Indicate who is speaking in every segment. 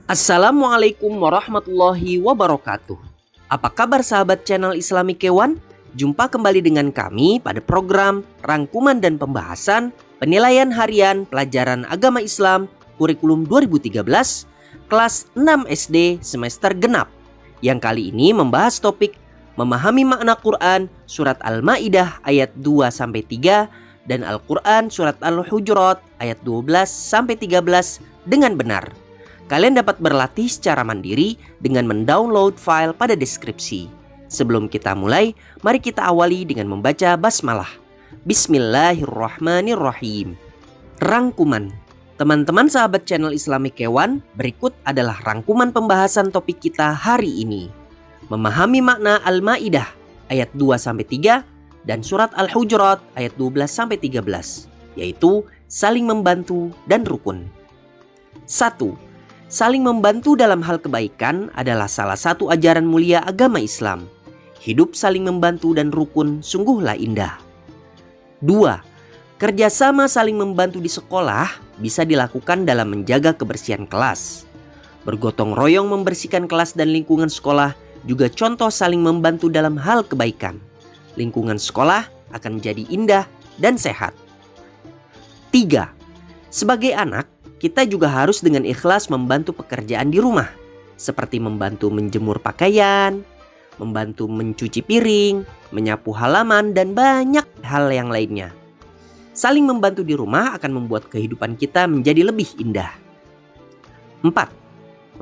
Speaker 1: Assalamualaikum warahmatullahi wabarakatuh. Apa kabar sahabat channel Islami Kewan? Jumpa kembali dengan kami pada program rangkuman dan pembahasan penilaian harian pelajaran agama Islam kurikulum 2013 kelas 6 SD semester genap, yang kali ini membahas topik memahami makna Quran surat Al-Maidah ayat 2-3 dan Al-Quran surat Al-Hujurat ayat 12-13 dengan benar. Kalian dapat berlatih secara mandiri dengan mendownload file pada deskripsi. Sebelum kita mulai, mari kita awali dengan membaca basmalah. Bismillahirrahmanirrahim. Rangkuman. Teman-teman sahabat channel Islami Kewan, berikut adalah rangkuman pembahasan topik kita hari ini. Memahami makna Al-Maidah ayat 2-3 dan surat Al-Hujurat ayat 12-13, yaitu saling membantu dan rukun. 1. Saling membantu dalam hal kebaikan adalah salah satu ajaran mulia agama Islam. Hidup saling membantu dan rukun sungguhlah indah. 2. Kerjasama saling membantu di sekolah bisa dilakukan dalam menjaga kebersihan kelas. Bergotong royong membersihkan kelas dan lingkungan sekolah juga contoh saling membantu dalam hal kebaikan. Lingkungan sekolah akan menjadi indah dan sehat. 3. Sebagai anak, kita juga harus dengan ikhlas membantu pekerjaan di rumah, seperti membantu menjemur pakaian, membantu mencuci piring, menyapu halaman, dan banyak hal yang lainnya. Saling membantu di rumah akan membuat kehidupan kita menjadi lebih indah. 4.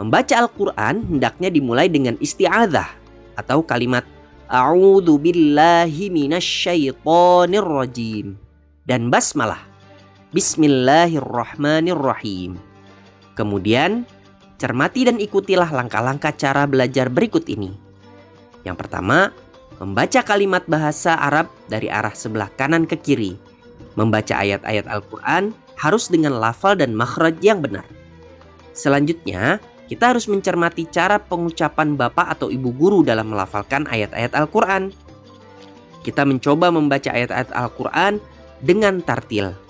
Speaker 1: Membaca Al-Quran hendaknya dimulai dengan isti'adzah atau kalimat A'udzu billahi minasyaitonir rajim dan basmalah. Bismillahirrahmanirrahim. Kemudian, cermati dan ikutilah langkah-langkah cara belajar berikut ini. Yang pertama, membaca kalimat bahasa Arab dari arah sebelah kanan ke kiri. Membaca ayat-ayat Al-Quran harus dengan lafal dan makhraj yang benar. Selanjutnya, kita harus mencermati cara pengucapan bapak atau ibu guru dalam melafalkan ayat-ayat Al-Quran. Kita mencoba membaca ayat-ayat Al-Quran dengan tartil.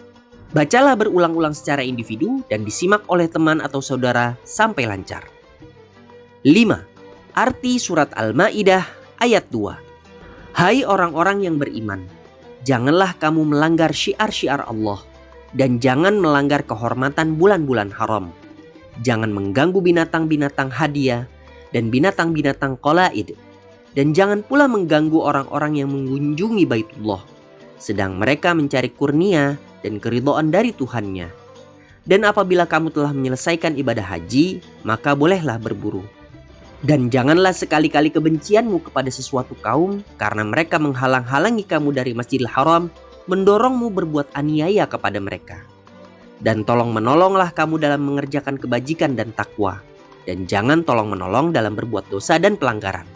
Speaker 1: Bacalah berulang-ulang secara individu dan disimak oleh teman atau saudara sampai lancar. 5. Arti surat Al-Maidah ayat 2. Hai orang-orang yang beriman, janganlah kamu melanggar syiar-syiar Allah dan jangan melanggar kehormatan bulan-bulan haram. Jangan mengganggu binatang-binatang hadiah dan binatang-binatang qalaid, dan jangan pula mengganggu orang-orang yang mengunjungi Baitullah sedang mereka mencari kurnia dan keridhaan dari Tuhannya. Dan apabila kamu telah menyelesaikan ibadah haji, maka bolehlah berburu. Dan janganlah sekali-kali kebencianmu kepada sesuatu kaum karena mereka menghalang-halangi kamu dari Masjidil Haram, mendorongmu berbuat aniaya kepada mereka. Dan tolong menolonglah kamu dalam mengerjakan kebajikan dan takwa. Dan jangan tolong menolong dalam berbuat dosa dan pelanggaran.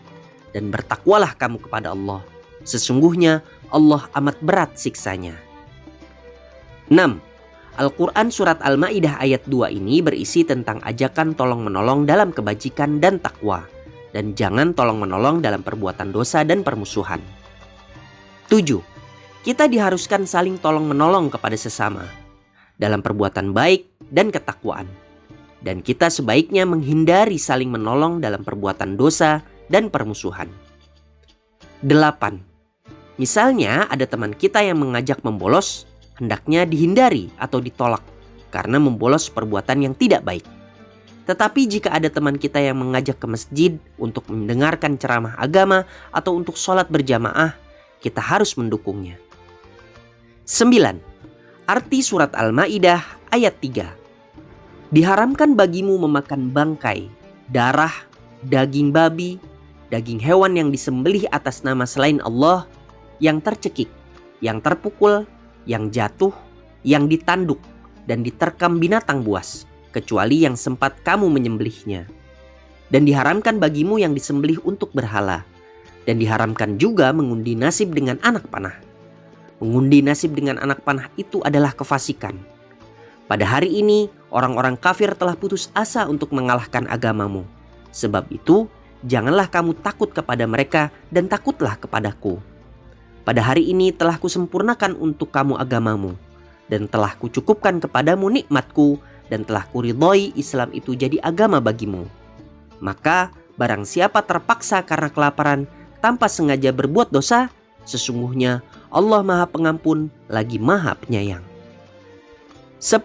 Speaker 1: Dan bertakwalah kamu kepada Allah. Sesungguhnya Allah amat berat siksanya. 6. Al-Quran surat Al-Maidah ayat 2 ini berisi tentang ajakan tolong menolong dalam kebajikan dan takwa. Dan jangan tolong menolong dalam perbuatan dosa dan permusuhan. 7. Kita diharuskan saling tolong menolong kepada sesama dalam perbuatan baik dan ketakwaan. Dan kita sebaiknya menghindari saling menolong dalam perbuatan dosa dan permusuhan. 8. Misalnya ada teman kita yang mengajak membolos, hendaknya dihindari atau ditolak karena membolos perbuatan yang tidak baik. Tetapi jika ada teman kita yang mengajak ke masjid untuk mendengarkan ceramah agama atau untuk sholat berjamaah, kita harus mendukungnya. 9. Arti surat Al-Maidah ayat 3. Diharamkan bagimu memakan bangkai, darah, daging babi, daging hewan yang disembelih atas nama selain Allah, yang tercekik, yang terpukul, yang jatuh, yang ditanduk, dan diterkam binatang buas, kecuali yang sempat kamu menyembelihnya. Dan diharamkan bagimu yang disembelih untuk berhala. Dan diharamkan juga mengundi nasib dengan anak panah. Mengundi nasib dengan anak panah itu adalah kefasikan. Pada hari ini, orang-orang kafir telah putus asa untuk mengalahkan agamamu. Sebab itu, janganlah kamu takut kepada mereka dan takutlah kepadaku. Pada hari ini telah kusempurnakan untuk kamu agamamu, dan telah kucukupkan kepadamu nikmatku dan telah kuridhoi Islam itu jadi agama bagimu. Maka barang siapa terpaksa karena kelaparan tanpa sengaja berbuat dosa, sesungguhnya Allah Maha Pengampun lagi Maha Penyayang. 10.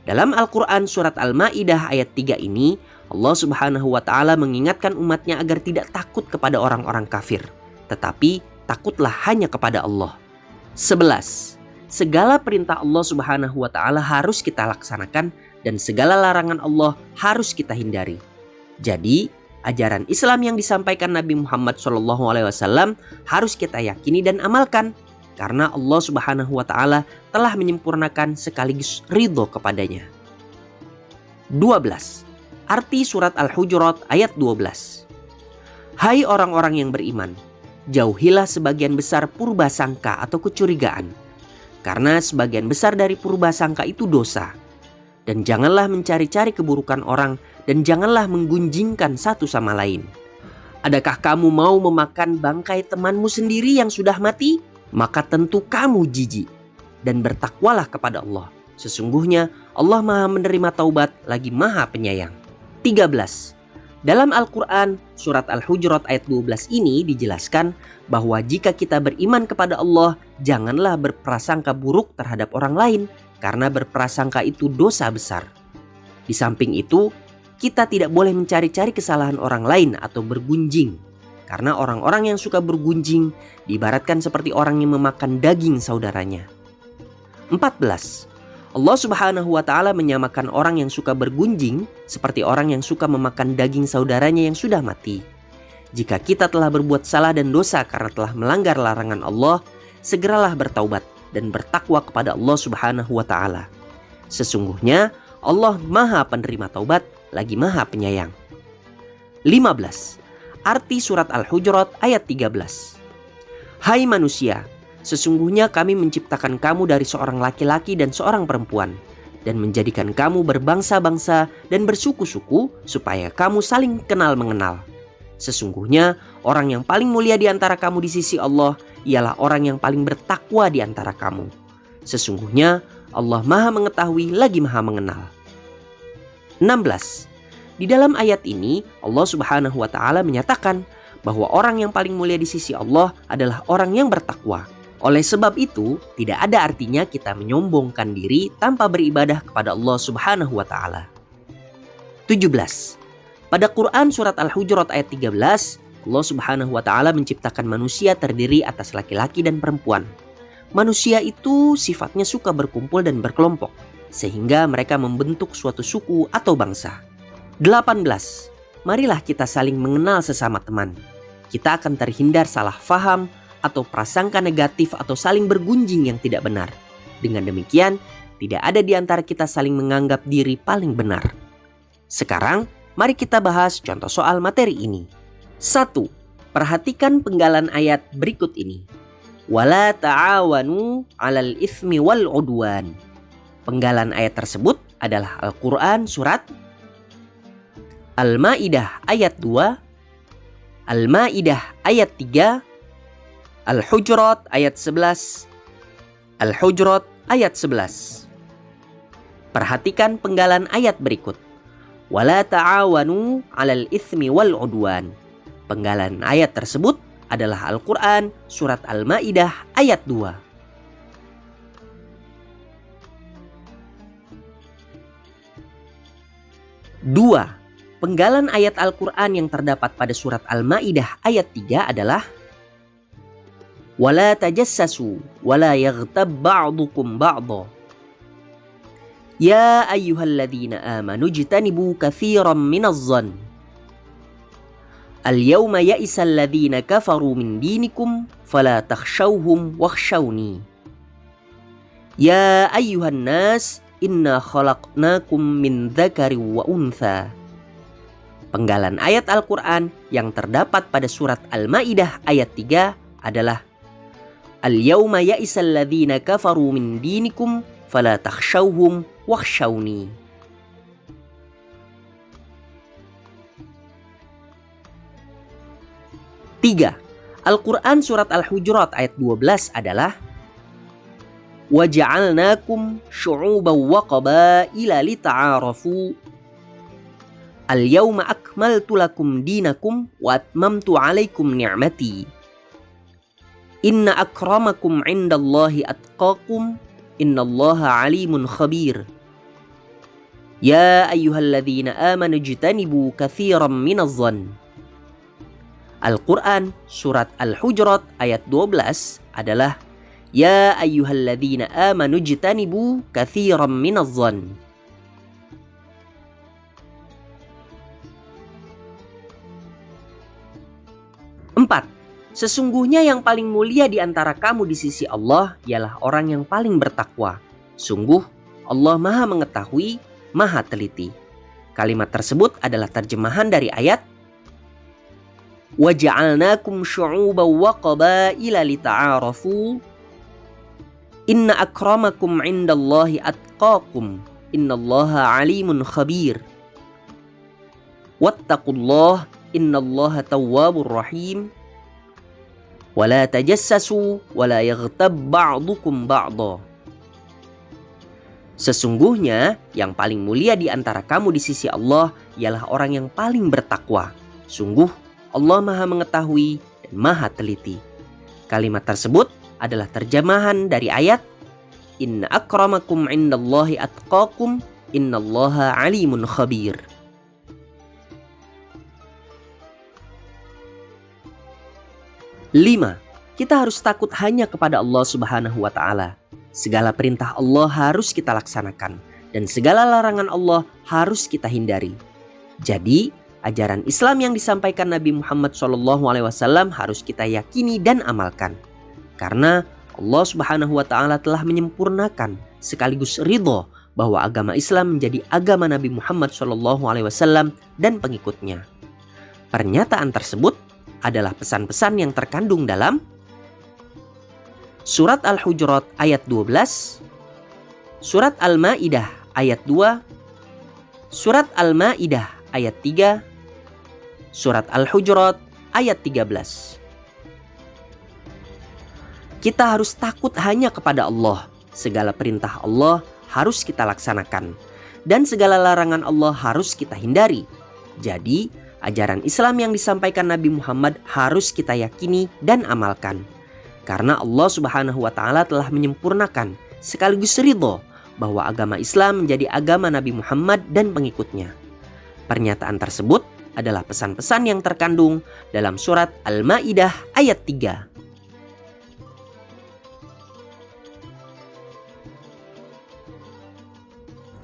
Speaker 1: Dalam Al-Quran surat Al-Ma'idah ayat 3 ini, Allah Subhanahu wa Ta'ala mengingatkan umatnya agar tidak takut kepada orang-orang kafir, tetapi takutlah hanya kepada Allah. 11. Segala perintah Allah Subhanahu wa Ta'ala harus kita laksanakan dan segala larangan Allah harus kita hindari. Jadi, ajaran Islam yang disampaikan Nabi Muhammad SAW harus kita yakini dan amalkan, karena Allah Subhanahu wa Ta'ala telah menyempurnakan sekaligus ridho kepadanya. 12. Arti surat Al-Hujurat ayat 12. Hai orang-orang yang beriman, jauhilah sebagian besar purbasangka atau kecurigaan, karena sebagian besar dari purbasangka itu dosa. Dan janganlah mencari-cari keburukan orang, dan janganlah menggunjingkan satu sama lain. Adakah kamu mau memakan bangkai temanmu sendiri yang sudah mati? Maka tentu kamu jijik dan bertakwalah kepada Allah. Sesungguhnya Allah Maha menerima taubat lagi Maha Penyayang. 13. Dalam Al-Quran surat Al-Hujurat ayat 12 ini dijelaskan bahwa jika kita beriman kepada Allah, janganlah berprasangka buruk terhadap orang lain, karena berprasangka itu dosa besar. Di samping itu, kita tidak boleh mencari-cari kesalahan orang lain atau bergunjing, karena orang-orang yang suka bergunjing diibaratkan seperti orang yang memakan daging saudaranya. 14. Allah Subhanahu wa Ta'ala menyamakan orang yang suka bergunjing seperti orang yang suka memakan daging saudaranya yang sudah mati. Jika kita telah berbuat salah dan dosa karena telah melanggar larangan Allah, segeralah bertaubat dan bertakwa kepada Allah Subhanahu wa Ta'ala. Sesungguhnya Allah Maha Penerima Taubat lagi Maha Penyayang. 15. Arti surat Al-Hujurat ayat 13. Hai manusia, sesungguhnya kami menciptakan kamu dari seorang laki-laki dan seorang perempuan, dan menjadikan kamu berbangsa-bangsa dan bersuku-suku supaya kamu saling kenal mengenal. Sesungguhnya orang yang paling mulia di antara kamu di sisi Allah ialah orang yang paling bertakwa di antara kamu. Sesungguhnya Allah Maha mengetahui lagi Maha mengenal. 16. Di dalam ayat ini Allah Subhanahu wa Ta'ala menyatakan bahwa orang yang paling mulia di sisi Allah adalah orang yang bertakwa. Oleh sebab itu, tidak ada artinya kita menyombongkan diri tanpa beribadah kepada Allah Subhanahu wa Ta'ala. 17. Pada Quran surat Al-Hujurat ayat 13, Allah Subhanahu wa Ta'ala menciptakan manusia terdiri atas laki-laki dan perempuan. Manusia itu sifatnya suka berkumpul dan berkelompok, sehingga mereka membentuk suatu suku atau bangsa. 18. Marilah kita saling mengenal sesama teman. Kita akan terhindar salah faham atau prasangka negatif atau saling bergunjing yang tidak benar. Dengan demikian, tidak ada di antara kita saling menganggap diri paling benar. Sekarang, mari kita bahas contoh soal materi ini. 1. Perhatikan penggalan ayat berikut ini. Wala ta'awanu 'alal itsmi wal 'udwan. Penggalan ayat tersebut adalah Al-Quran surat Al-Ma'idah ayat 2, Al-Ma'idah ayat 3, Al-Hujurat ayat 11, Al-Hujurat ayat 11. Perhatikan penggalan ayat berikut. Wala ta'awanu 'alal itsmi wal 'udwan. Penggalan ayat tersebut adalah Al-Quran surat Al-Ma'idah ayat 2. 2. Penggalan ayat Al-Quran yang terdapat pada surat Al-Ma'idah ayat 3 adalah Wala tajassasu wala yaghtab ba'dukum ba'dha. Ya ayyuhalladzina amanu jtanibu katsiran minadh-dhann. Al-yawma ya'isal ladzina kafaru min dinikum fala takhshawhum wakhshawni. Ya ayyuhan nas inna khalaqnakum min dzakarin wa untha. Penggalan ayat Al-Quran yang terdapat pada surat Al-Ma'idah ayat 3 adalah Al-yawma ya'isal ladzina kafaru min dinikum fala takhshawhum wakhshawni. 3. Al-Quran surat Al-Hujurat ayat 12 adalah وَجَعَلْنَاكُمْ شُعُوبًا وَقَبَائِلَ لِتَعَارَفُوا الْيَوْمَ أَكْمَلْتُ لَكُمْ دِينَكُمْ وَأَتْمَمْتُ عَلَيْكُمْ نِعْمَتِي إِنَّ أَكْرَمَكُمْ عِنْدَ اللَّهِ أَتْقَاكُمْ إِنَّ اللَّهَ عَلِيمٌ خَبِيرٌ يَا أَيُّهَا الَّذِينَ آمَنُوا اجْتَنِبُوا كَثِيرًا مِنَ الظَّنِّ. Al-Quran Surat Al-Hujurat ayat 12 adalah Ya ayyuhalladzina amanu jtanibu katsiran minadh-dhann. 4. Sesungguhnya yang paling mulia di antara kamu di sisi Allah ialah orang yang paling bertakwa. Sungguh Allah Maha mengetahui, Maha teliti. Kalimat tersebut adalah terjemahan dari ayat وَجَعَلْنَاكُمْ شُعُوبًا وَقَبَائِلَ لِتَعَارَفُوا Inna akramakum indallahi atqakum innallaha alimun khabir. Wattaqullah innallaha tawwabur rahim. Wala tajassasu wala yaghtab ba'dukum ba'da. Sesungguhnya yang paling mulia di antara kamu di sisi Allah ialah orang yang paling bertakwa. Sungguh Allah Maha mengetahui dan Maha teliti. Kalimat tersebut adalah terjemahan dari ayat Inna akramakum indallahi atqakum innallaha alimun khabir. 5. Kita harus takut hanya kepada Allah Subhanahu wa Ta'ala. Segala perintah Allah harus kita laksanakan dan segala larangan Allah harus kita hindari. Jadi, ajaran Islam yang disampaikan Nabi Muhammad SAW harus kita yakini dan amalkan. Karena Allah Subhanahu wa Ta'ala telah menyempurnakan sekaligus ridho bahwa agama Islam menjadi agama Nabi Muhammad SAW dan pengikutnya. Pernyataan tersebut adalah pesan-pesan yang terkandung dalam Surat Al-Hujurat ayat 12, Surat Al-Ma'idah ayat 2, Surat Al-Ma'idah ayat 3, Surat Al-Hujurat ayat 13. Kita harus takut hanya kepada Allah. Segala perintah Allah harus kita laksanakan. Dan segala larangan Allah harus kita hindari. Jadi, ajaran Islam yang disampaikan Nabi Muhammad harus kita yakini dan amalkan. Karena Allah Subhanahu wa Ta'ala telah menyempurnakan sekaligus ridho bahwa agama Islam menjadi agama Nabi Muhammad dan pengikutnya. Pernyataan tersebut adalah pesan-pesan yang terkandung dalam surat Al-Ma'idah ayat 3.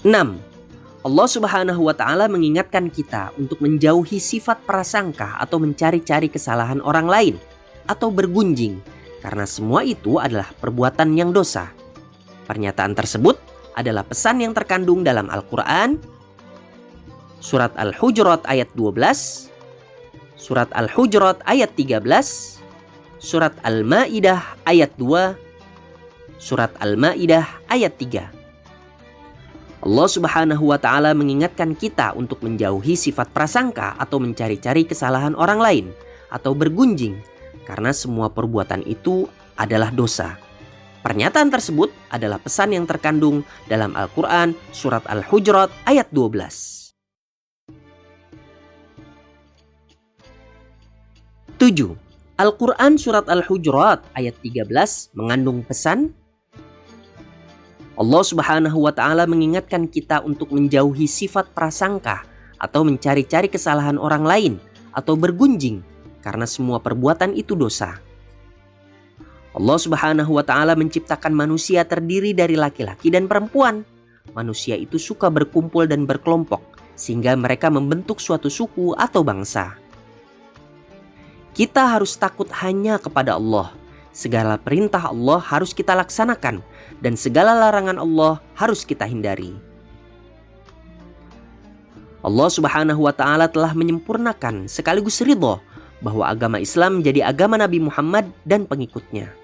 Speaker 1: 6. Allah Subhanahu wa Ta'ala mengingatkan kita untuk menjauhi sifat prasangka atau mencari-cari kesalahan orang lain atau bergunjing, karena semua itu adalah perbuatan yang dosa. Pernyataan tersebut adalah pesan yang terkandung dalam Al-Quran Surat Al-Hujurat ayat 12, Surat Al-Hujurat ayat 13, Surat Al-Ma'idah ayat 2, Surat Al-Ma'idah ayat 3. Allah Subhanahu wa Ta'ala mengingatkan kita untuk menjauhi sifat prasangka atau mencari-cari kesalahan orang lain atau bergunjing, karena semua perbuatan itu adalah dosa. Pernyataan tersebut adalah pesan yang terkandung dalam Al-Quran Surat Al-Hujurat ayat 12. 7. Al-Quran Surat Al-Hujurat ayat 13 mengandung pesan Allah Subhanahu wa Ta'ala mengingatkan kita untuk menjauhi sifat prasangka atau mencari-cari kesalahan orang lain atau bergunjing, karena semua perbuatan itu dosa. Allah Subhanahu wa Ta'ala menciptakan manusia terdiri dari laki-laki dan perempuan. Manusia itu suka berkumpul dan berkelompok sehingga mereka membentuk suatu suku atau bangsa. Kita harus takut hanya kepada Allah. Segala perintah Allah harus kita laksanakan dan segala larangan Allah harus kita hindari. Allah Subhanahu wa Ta'ala telah menyempurnakan sekaligus ridho bahwa agama Islam menjadi agama Nabi Muhammad dan pengikutnya.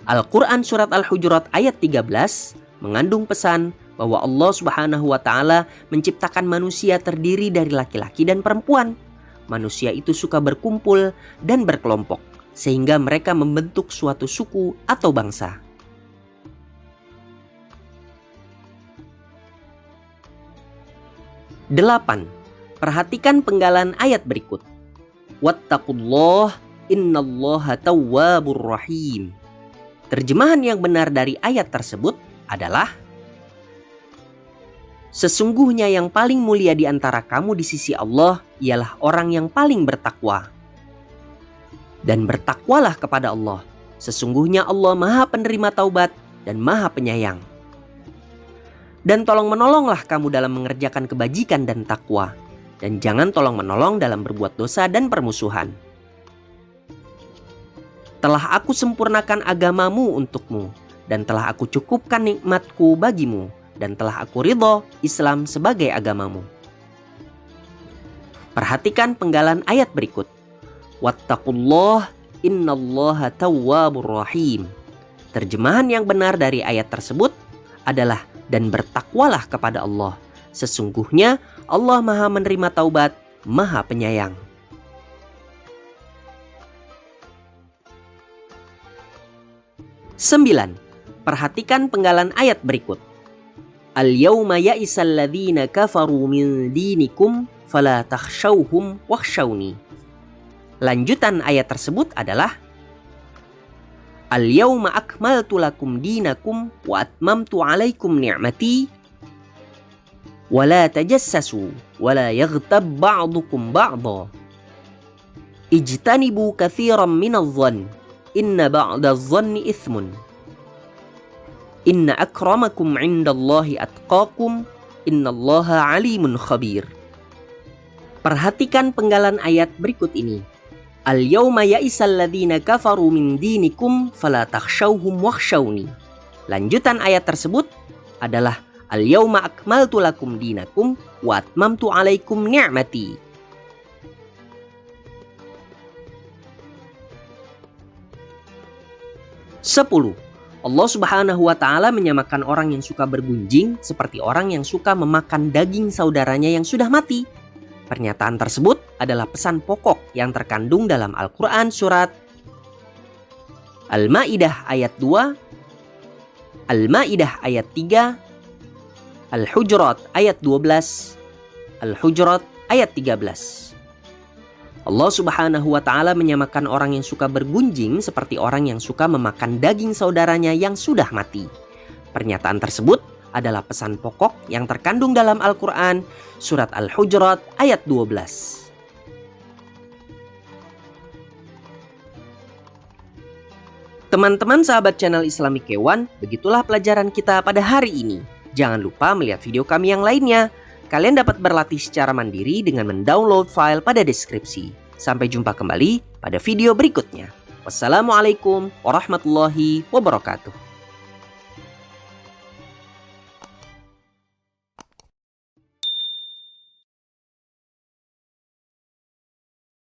Speaker 1: Al-Quran Surat Al-Hujurat ayat 13 mengandung pesan bahwa Allah Subhanahu wa Ta'ala menciptakan manusia terdiri dari laki-laki dan perempuan. Manusia itu suka berkumpul dan berkelompok sehingga mereka membentuk suatu suku atau bangsa. Delapan, perhatikan penggalan ayat berikut. Wattaqullah innallaha tawwabur rahim. Terjemahan yang benar dari ayat tersebut adalah: sesungguhnya yang paling mulia di antara kamu di sisi Allah ialah orang yang paling bertakwa. Dan bertakwalah kepada Allah. Sesungguhnya Allah Maha Penerima Taubat dan Maha Penyayang. Dan tolong-menolonglah kamu dalam mengerjakan kebajikan dan takwa. Dan jangan tolong-menolong dalam berbuat dosa dan permusuhan. Telah aku sempurnakan agamamu untukmu, dan telah aku cukupkan nikmatku bagimu, dan telah aku ridho Islam sebagai agamamu. Perhatikan penggalan ayat berikut. Wattaqullah innallaha tawwabur rahim. Terjemahan yang benar dari ayat tersebut adalah: dan bertakwalah kepada Allah. Sesungguhnya Allah Maha Menerima Taubat, Maha Penyayang. Sembilan, perhatikan penggalan ayat berikut. Al-yawma ya'isal ladzina kafaru min dinikum fala takhshawhum wakhshawni. Lanjutan ayat tersebut adalah: Al-yawma akmaltu lakum dinakum wa atmamtu alaikum ni'mati wa la tajassasu wa la yaghtab ba'dukum ba'dha. Ijtanibu katsiran minadh-dhann inna ba'dadh-dhanni itsmun. Inna akramakum 'indallahi atqakum innallaha 'alimun khabir. Perhatikan penggalan ayat berikut ini. Al-yawma ya'isal ladzina kafaru min dinikum fala takhshawhum wakhshawni. Lanjutan ayat tersebut adalah: Al-yawma akmaltu lakum dinakum wa atmamtu alaikum ni'mati. Sepuluh. Allah Subhanahu wa Ta'ala menyamakan orang yang suka bergunjing seperti orang yang suka memakan daging saudaranya yang sudah mati. Pernyataan tersebut adalah pesan pokok yang terkandung dalam Al-Quran surat Al-Ma'idah ayat 2, Al-Ma'idah ayat 3, Al-Hujurat ayat 12, Al-Hujurat ayat 13. Allah Subhanahu wa Ta'ala menyamakan orang yang suka bergunjing seperti orang yang suka memakan daging saudaranya yang sudah mati. Pernyataan tersebut adalah pesan pokok yang terkandung dalam Al-Quran surat Al-Hujurat ayat 12. Teman-teman sahabat channel Islamic K1, begitulah pelajaran kita pada hari ini. Jangan lupa melihat video kami yang lainnya. Kalian dapat berlatih secara mandiri dengan mendownload file pada deskripsi. Sampai jumpa kembali pada video berikutnya. Wassalamualaikum warahmatullahi wabarakatuh.